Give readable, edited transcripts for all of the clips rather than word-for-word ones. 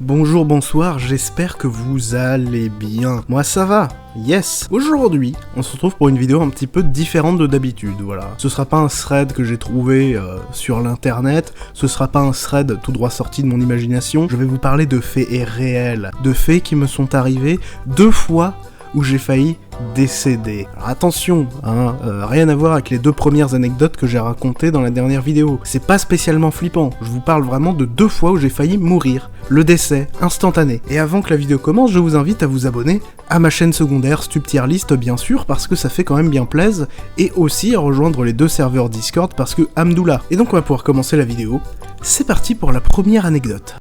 Bonjour, bonsoir, j'espère que vous allez bien. Moi ça va, yes. Aujourd'hui, on se retrouve pour une vidéo un petit peu différente de d'habitude, voilà. Ce sera pas un thread que j'ai trouvé sur l'internet, ce sera pas un thread tout droit sorti de mon imagination, je vais vous parler de faits réels, de faits qui me sont arrivés 2 fois où j'ai failli décéder. Alors attention, rien à voir avec les 2 premières anecdotes que j'ai racontées dans la dernière vidéo. C'est pas spécialement flippant, je vous parle vraiment de 2 fois où j'ai failli mourir. Le décès, instantané. Et avant que la vidéo commence, je vous invite à vous abonner à ma chaîne secondaire, Stup Tier List bien sûr, parce que ça fait quand même bien plaisir, et aussi à rejoindre les 2 serveurs Discord parce que Hamdoullah. Et donc on va pouvoir commencer la vidéo. C'est parti pour la première anecdote.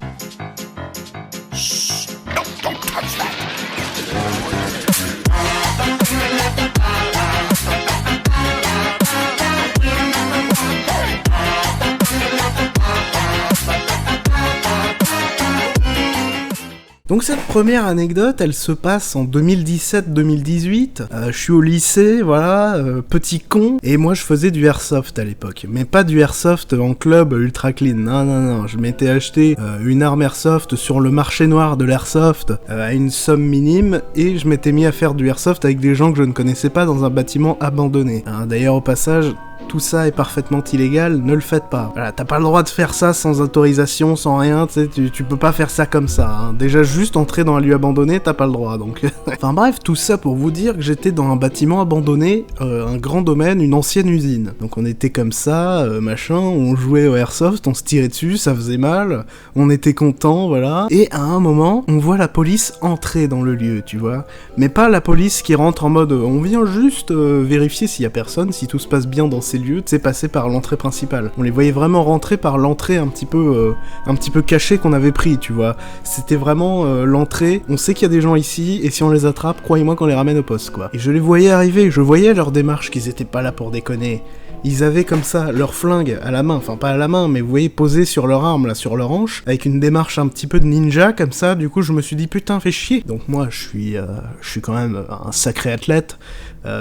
Donc cette première anecdote, elle se passe en 2017-2018, je suis au lycée, voilà, petit con, et moi je faisais du airsoft à l'époque, mais pas du airsoft en club ultra clean, non, je m'étais acheté une arme airsoft sur le marché noir de l'airsoft à une somme minime, et je m'étais mis à faire du airsoft avec des gens que je ne connaissais pas dans un bâtiment abandonné. D'ailleurs au passage, tout ça est parfaitement illégal, ne le faites pas. Voilà, t'as pas le droit de faire ça sans autorisation, sans rien, tu peux pas faire ça comme ça. Déjà juste entrer dans un lieu abandonné, t'as pas le droit, donc... Enfin bref, tout ça pour vous dire que j'étais dans un bâtiment abandonné, un grand domaine, une ancienne usine. Donc on était comme ça, machin, on jouait au airsoft, on se tirait dessus, ça faisait mal, on était content, voilà. Et à un moment, on voit la police entrer dans le lieu, tu vois. Mais pas la police qui rentre en mode, on vient juste vérifier s'il y a personne, si tout se passe bien dans ces lieux, tu sais, passer par l'entrée principale. On les voyait vraiment rentrer par l'entrée un petit peu cachée qu'on avait pris, tu vois. C'était vraiment l'entrée, on sait qu'il y a des gens ici, et si on les attrape, croyez-moi qu'on les ramène au poste, quoi. Et je les voyais arriver, je voyais leur démarche, qu'ils étaient pas là pour déconner. Ils avaient comme ça leur flingue à la main, enfin pas à la main, mais vous voyez posé sur leur arme, là, sur leur hanche, avec une démarche un petit peu de ninja, comme ça, du coup je me suis dit putain, fais chier. Donc moi je suis quand même un sacré athlète,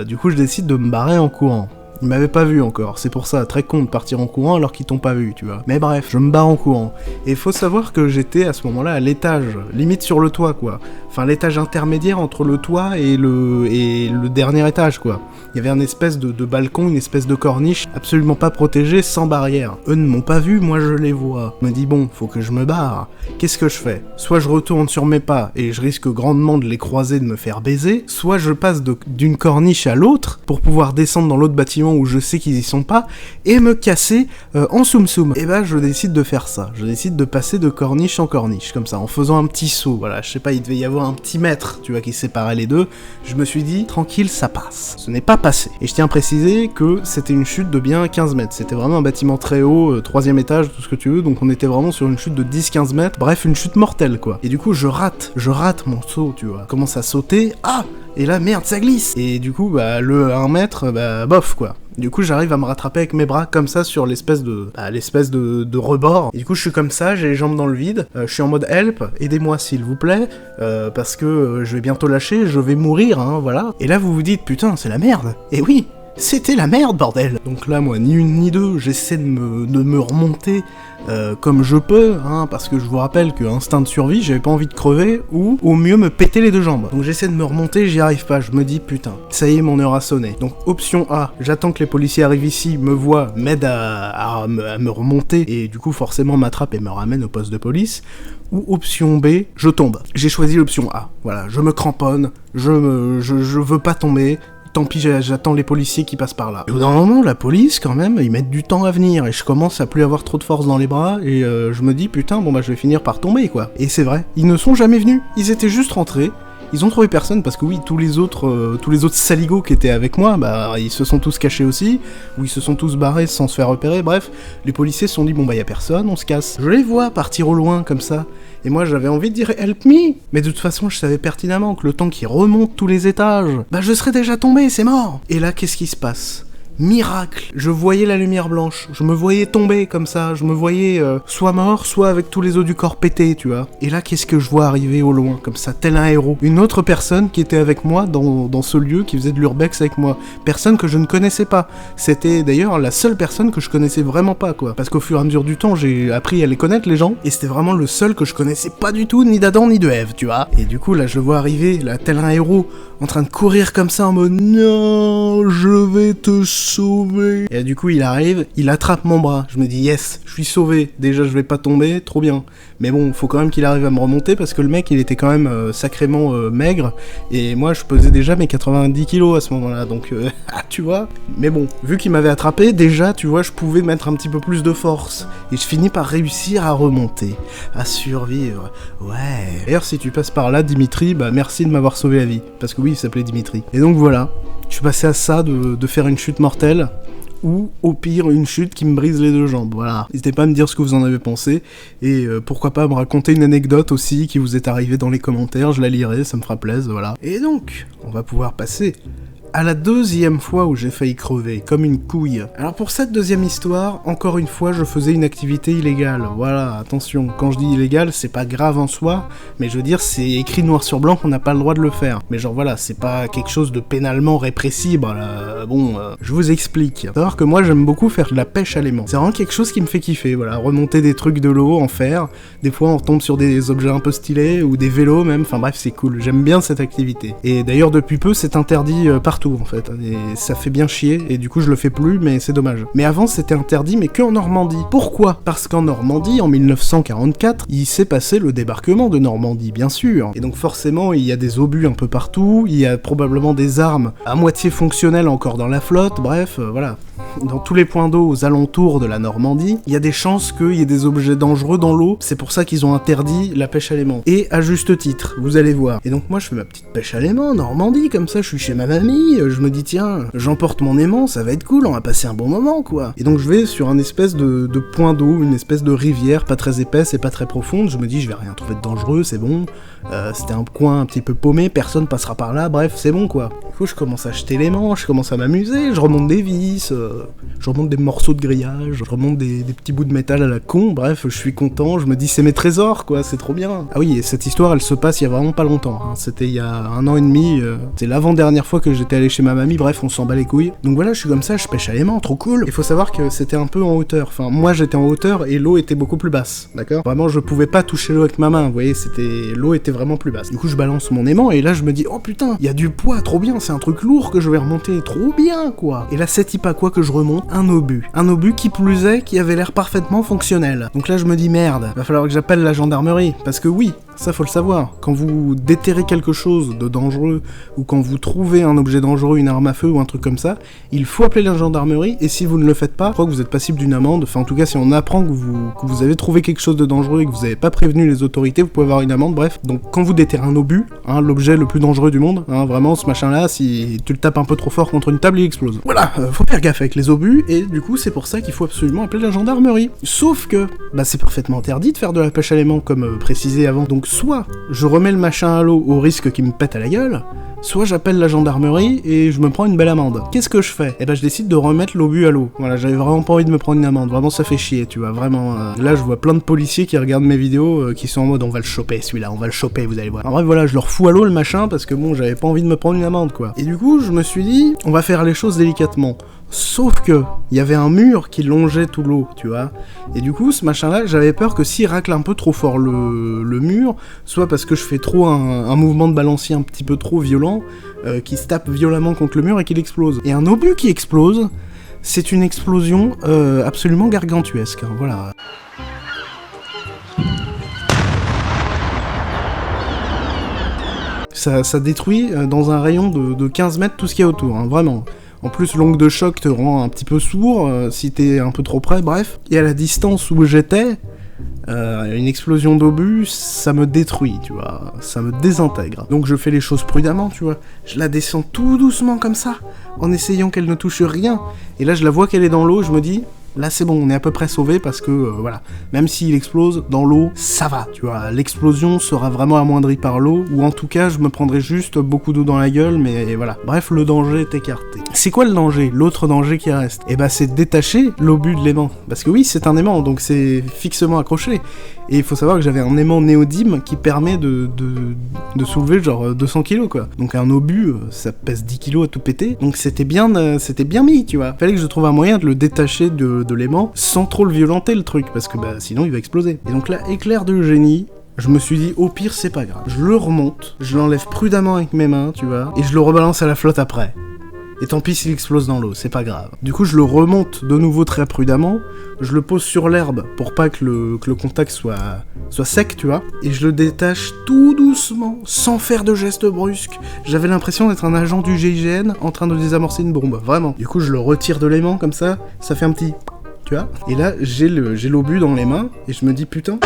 du coup je décide de me barrer en courant. Ils m'avaient pas vu encore, c'est pour ça, très con de partir en courant alors qu'ils t'ont pas vu, tu vois. Mais bref, je me barre en courant. Et faut savoir que j'étais à ce moment-là à l'étage, limite sur le toit, quoi. Enfin, l'étage intermédiaire entre le toit et le dernier étage, quoi. Il y avait une espèce de balcon, une espèce de corniche, absolument pas protégée, sans barrière. Eux ne m'ont pas vu, moi je les vois. Je me dis bon, faut que je me barre. Qu'est-ce que je fais ? Soit je retourne sur mes pas et je risque grandement de les croiser, de me faire baiser, soit je passe d'une corniche à l'autre pour pouvoir descendre dans l'autre bâtiment où je sais qu'ils y sont pas, et me casser en soum-soum. Et bah je décide de faire ça, je décide de passer de corniche en corniche, comme ça, en faisant un petit saut, voilà, je sais pas, il devait y avoir un petit mètre, tu vois, qui séparait les deux, je me suis dit, tranquille, ça passe. Ce n'est pas passé. Et je tiens à préciser que c'était une chute de bien 15 mètres, c'était vraiment un bâtiment très haut, 3ème étage, tout ce que tu veux, donc on était vraiment sur une chute de 10-15 mètres, bref, une chute mortelle, quoi. Et du coup, je rate mon saut, tu vois. Je commence à sauter, et là, merde, ça glisse. Et du coup, bah, le 1 mètre, bah, bof, quoi. Du coup, j'arrive à me rattraper avec mes bras comme ça sur l'espèce de rebord. Et du coup, je suis comme ça, j'ai les jambes dans le vide. Je suis en mode help, aidez-moi s'il vous plaît, parce que je vais bientôt lâcher, je vais mourir, voilà. Et là, vous vous dites, putain, c'est la merde. Et oui, c'était la merde, bordel. Donc là, moi, ni une ni deux, j'essaie de me remonter comme je peux, parce que je vous rappelle que instinct de survie, j'avais pas envie de crever, ou au mieux me péter les 2 jambes. Donc j'essaie de me remonter, j'y arrive pas, je me dis putain, ça y est, mon heure a sonné. Donc option A, j'attends que les policiers arrivent ici, me voient, m'aident à me remonter, et du coup forcément m'attrapent et me ramènent au poste de police. Ou option B, je tombe. J'ai choisi l'option A, voilà, je me cramponne, je veux pas tomber. Tant pis, j'attends les policiers qui passent par là. Et au bout d'un moment, la police, quand même, ils mettent du temps à venir, et je commence à plus avoir trop de force dans les bras, et je me dis, putain, bon bah je vais finir par tomber, quoi. Et c'est vrai, ils ne sont jamais venus, ils étaient juste rentrés, ils ont trouvé personne, parce que oui, tous les autres saligots qui étaient avec moi, bah ils se sont tous cachés aussi, ou ils se sont tous barrés sans se faire repérer, bref, les policiers se sont dit, bon bah y a personne, on se casse. Je les vois partir au loin, comme ça, et moi j'avais envie de dire help me, mais de toute façon je savais pertinemment que le temps qu'ils remontent tous les étages, bah je serais déjà tombé, c'est mort. Et là qu'est-ce qui se passe ? Miracle, je voyais la lumière blanche, je me voyais tomber comme ça, je me voyais soit mort, soit avec tous les os du corps pétés, tu vois. Et là, qu'est-ce que je vois arriver au loin, comme ça, tel un héros? Une autre personne qui était avec moi dans ce lieu, qui faisait de l'urbex avec moi. Personne que je ne connaissais pas. C'était d'ailleurs la seule personne que je connaissais vraiment pas, quoi. Parce qu'au fur et à mesure du temps, j'ai appris à les connaître, les gens, et c'était vraiment le seul que je connaissais pas du tout, ni d'Adam ni de Ève, tu vois. Et du coup, là, je le vois arriver, là, tel un héros, en train de courir comme ça en mode non, je vais te sauver. Et du coup, il arrive, il attrape mon bras. Je me dis yes, je suis sauvé. Déjà, je vais pas tomber, trop bien. Mais bon, faut quand même qu'il arrive à me remonter parce que le mec, il était quand même sacrément maigre. Et moi, je pesais déjà mes 90 kilos à ce moment-là. Donc, tu vois. Mais bon, vu qu'il m'avait attrapé, déjà, tu vois, je pouvais mettre un petit peu plus de force. Et je finis par réussir à remonter, à survivre. Ouais. D'ailleurs, si tu passes par là, Dimitri, bah merci de m'avoir sauvé la vie. Parce que oui, il s'appelait Dimitri. Et donc voilà, je suis passé à ça de faire une chute mortelle, ou au pire une chute qui me brise les deux jambes, voilà. N'hésitez pas à me dire ce que vous en avez pensé, et pourquoi pas me raconter une anecdote aussi qui vous est arrivée dans les commentaires, je la lirai, ça me fera plaisir, voilà. Et donc, on va pouvoir passer à la deuxième fois où j'ai failli crever, comme une couille. Alors pour cette deuxième histoire, encore une fois, je faisais une activité illégale. Voilà, attention, quand je dis illégal, c'est pas grave en soi, mais je veux dire, c'est écrit noir sur blanc qu'on n'a pas le droit de le faire. Mais genre voilà, c'est pas quelque chose de pénalement répressible, je vous explique. Savoir que moi, j'aime beaucoup faire de la pêche à l'aimant. C'est vraiment quelque chose qui me fait kiffer, voilà, remonter des trucs de l'eau, en fer. Des fois, on retombe sur des objets un peu stylés, ou des vélos même, enfin bref, c'est cool. J'aime bien cette activité. Et d'ailleurs, depuis peu, c'est interdit partout en fait, et ça fait bien chier, et du coup je le fais plus, mais c'est dommage. Mais avant c'était interdit, mais que en Normandie. Pourquoi? Parce qu'en Normandie, en 1944, il s'est passé le débarquement de Normandie, bien sûr. Et donc forcément, il y a des obus un peu partout, il y a probablement des armes à moitié fonctionnelles encore dans la flotte, bref, voilà. Dans tous les points d'eau aux alentours de la Normandie, il y a des chances qu'il y ait des objets dangereux dans l'eau, c'est pour ça qu'ils ont interdit la pêche à l'aimant. Et à juste titre, vous allez voir. Et donc moi je fais ma petite pêche à l'aimant en Normandie, comme ça je suis chez ma mamie, je me dis tiens, j'emporte mon aimant, ça va être cool, on va passer un bon moment quoi. Et donc je vais sur un espèce de point d'eau, une espèce de rivière, pas très épaisse et pas très profonde, je me dis je vais rien trouver de dangereux, c'est bon, c'était un coin un petit peu paumé, personne passera par là, bref c'est bon quoi. Du coup je commence à jeter l'aimant, je commence à m'amuser, je remonte des vis, je remonte des morceaux de grillage, je remonte des petits bouts de métal à la con, bref, je suis content, je me dis c'est mes trésors, quoi, c'est trop bien. Ah oui, et cette histoire, elle se passe il y a vraiment pas longtemps, hein. C'était il y a 1 an et demi, c'est l'avant-dernière fois que j'étais allé chez ma mamie, bref, on s'en bat les couilles. Donc voilà, je suis comme ça, je pêche à l'aimant, trop cool. Il faut savoir que c'était un peu en hauteur, enfin, moi j'étais en hauteur et l'eau était beaucoup plus basse, d'accord? Vraiment, je pouvais pas toucher l'eau avec ma main, vous voyez, l'eau était vraiment plus basse. Du coup, je balance mon aimant et là, je me dis, oh putain, il y a du poids, trop bien, c'est un truc lourd que je vais remonter, trop bien, quoi. Et là, c'est type à quoi que je remonte? Un obus qui plus est, qui avait l'air parfaitement fonctionnel. Donc là je me dis merde, va falloir que j'appelle la gendarmerie, parce que oui, ça faut le savoir, quand vous déterrez quelque chose de dangereux, ou quand vous trouvez un objet dangereux, une arme à feu ou un truc comme ça, il faut appeler la gendarmerie, et si vous ne le faites pas, je crois que vous êtes passible d'une amende, enfin en tout cas si on apprend que vous avez trouvé quelque chose de dangereux et que vous n'avez pas prévenu les autorités, vous pouvez avoir une amende, bref. Donc quand vous déterrez un obus, hein, l'objet le plus dangereux du monde, hein, vraiment ce machin là, si tu le tapes un peu trop fort contre une table, il explose. Voilà, faut faire gaffe avec les obus, et du coup c'est pour ça qu'il faut absolument appeler la gendarmerie. Sauf que, bah c'est parfaitement interdit de faire de la pêche à l'aimant comme précisé avant, donc soit je remets le machin à l'eau au risque qu'il me pète à la gueule, soit j'appelle la gendarmerie et je me prends une belle amende. Qu'est-ce que je fais? Eh ben je décide de remettre l'obus à l'eau. Voilà, j'avais vraiment pas envie de me prendre une amende, vraiment ça fait chier, tu vois, vraiment. Là je vois plein de policiers qui regardent mes vidéos qui sont en mode on va le choper celui-là, on va le choper, vous allez voir. En bref voilà, je leur fous à l'eau le machin parce que bon, j'avais pas envie de me prendre une amende quoi. Et du coup je me suis dit, on va faire les choses délicatement. Sauf que, il y avait un mur qui longeait tout l'eau, tu vois. Et du coup, ce machin-là, j'avais peur que s'il racle un peu trop fort le mur, soit parce que je fais trop un mouvement de balancier un petit peu trop violent, qui se tape violemment contre le mur et qu'il explose. Et un obus qui explose, c'est une explosion absolument gargantuesque, hein, voilà. Ça détruit dans un rayon de 15 mètres tout ce qu'il y a autour, hein, vraiment. En plus, l'ongle de choc te rend un petit peu sourd si t'es un peu trop près, bref. Et à la distance où j'étais, une explosion d'obus, ça me détruit, tu vois. Ça me désintègre. Donc je fais les choses prudemment, tu vois. Je la descends tout doucement comme ça, en essayant qu'elle ne touche rien. Et là, je la vois qu'elle est dans l'eau, je me dis, Là c'est bon, on est à peu près sauvé parce que voilà, même s'il explose dans l'eau, ça va, tu vois, l'explosion sera vraiment amoindrie par l'eau, ou en tout cas je me prendrai juste beaucoup d'eau dans la gueule, mais voilà. Bref, le danger est écarté. C'est quoi le danger? L'autre danger qui reste? Eh bah c'est de détacher l'obus de l'aimant, parce que oui c'est un aimant, donc c'est fixement accroché, et il faut savoir que j'avais un aimant néodyme qui permet de soulever genre 200 kg quoi, donc un obus ça pèse 10 kg à tout péter, donc c'était bien mis, tu vois. Fallait que je trouve un moyen de le détacher de l'aimant sans trop le violenter le truc, parce que bah sinon il va exploser. Et donc là, éclair de génie, je me suis dit au pire c'est pas grave, je le remonte, je l'enlève prudemment avec mes mains, tu vois, et je le rebalance à la flotte après. Et tant pis s'il explose dans l'eau, c'est pas grave. Du coup, je le remonte de nouveau très prudemment, je le pose sur l'herbe pour pas que le contact soit sec, tu vois, et je le détache tout doucement, sans faire de gestes brusques. J'avais l'impression d'être un agent du GIGN en train de désamorcer une bombe, vraiment. Du coup, je le retire de l'aimant comme ça fait un petit... Tu vois, et là, j'ai l'obus dans les mains, et je me dis, putain,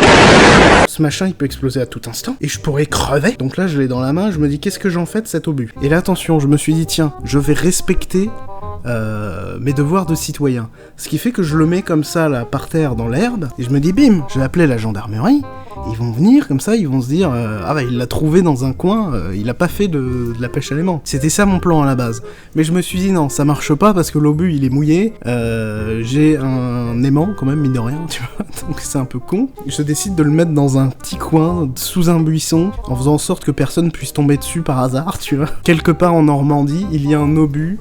ce machin, il peut exploser à tout instant, et je pourrais crever. Donc là, je l'ai dans la main, je me dis, qu'est-ce que j'en fais de cet obus? Et là, attention, je me suis dit, tiens, je vais respecter mes devoirs de citoyen. Ce qui fait que je le mets comme ça, là, par terre, dans l'herbe, et je me dis, bim, je vais appeler la gendarmerie, ils vont venir, comme ça, ils vont se dire, ah bah, il l'a trouvé dans un coin, il a pas fait de la pêche à l'aimant. C'était ça mon plan à la base. Mais je me suis dit, non, ça marche pas, parce que l'obus, il est mouillé, j'ai un aimant, quand même, mine de rien, tu vois, donc c'est un peu con. Je décide de le mettre dans un petit coin, sous un buisson, en faisant en sorte que personne puisse tomber dessus par hasard, tu vois. Quelque part en Normandie, il y a un obus,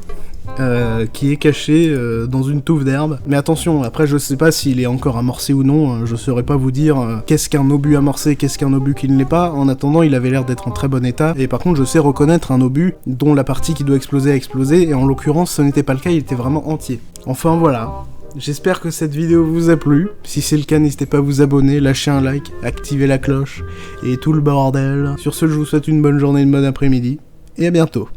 qui est caché dans une touffe d'herbe. Mais attention, après je sais pas s'il est encore amorcé ou non, je saurais pas vous dire qu'est-ce qu'un obus amorcé, qu'est-ce qu'un obus qui ne l'est pas. En attendant, il avait l'air d'être en très bon état, et par contre je sais reconnaître un obus dont la partie qui doit exploser a explosé, et en l'occurrence ce n'était pas le cas, il était vraiment entier. Enfin voilà. J'espère que cette vidéo vous a plu. Si c'est le cas, n'hésitez pas à vous abonner, lâcher un like, activer la cloche, et tout le bordel. Sur ce, je vous souhaite une bonne journée, une bonne après-midi, et à bientôt.